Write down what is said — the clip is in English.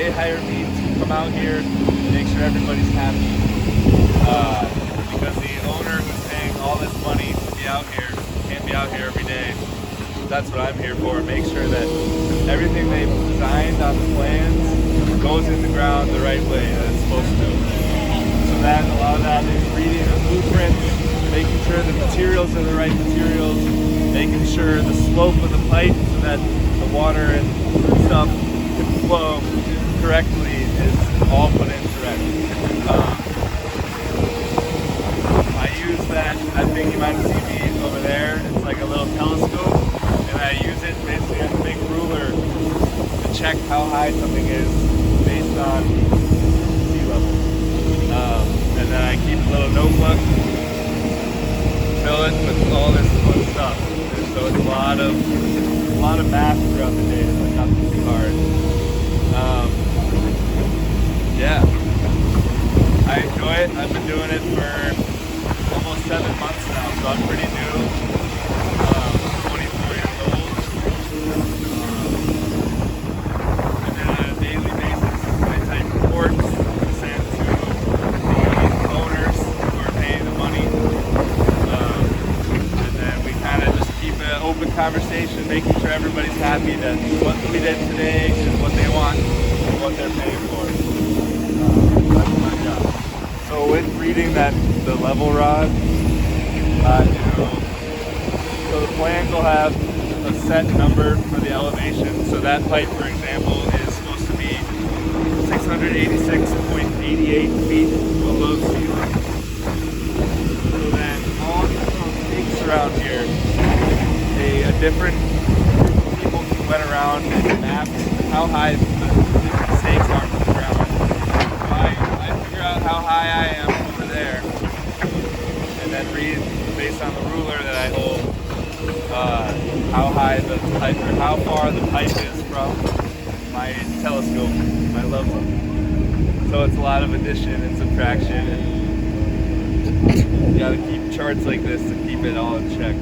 they hire me to come out here, make sure everybody's happy. Because the owner who's paying all this money to be out here can't be out here every day. That's what I'm here for. Make sure that everything they've designed on the plans goes in the ground the right way that it's supposed to. So that a lot of that is reading the blueprints, making sure the materials are the right materials, making sure the slope of the pipe so that the water and stuff can flow correctly is all put in correctly. I use that thing you might have seen me over there. It's like a little telescope, and I use it basically as a big ruler to check how high something is based on sea level. And then I keep a little notebook, fill it with all this fun stuff. And so it's a lot of math throughout the day, so it's not too hard. Yeah, I enjoy it. I've been doing it for almost 7 months now, so I'm pretty new. 24 years old. And then on a daily basis, I type reports to send to the owners who are paying the money. And then we kind of just keep an open conversation, making sure everybody's happy that what we did today is what they want and what they're paying for. That's my job. So with reading the level rod, so the plans will have a set number for the elevation. So that pipe, for example, is supposed to be 686.88 feet above sea level. So then all the stakes around here, different people went around and mapped how high the stakes are from the ground. So I figure out how high I am over there, and then read based on the ruler that I hold how high the pipe or how far the pipe is from my telescope, my level. So it's a lot of addition and subtraction, and you got to keep charts like this to keep it all in check.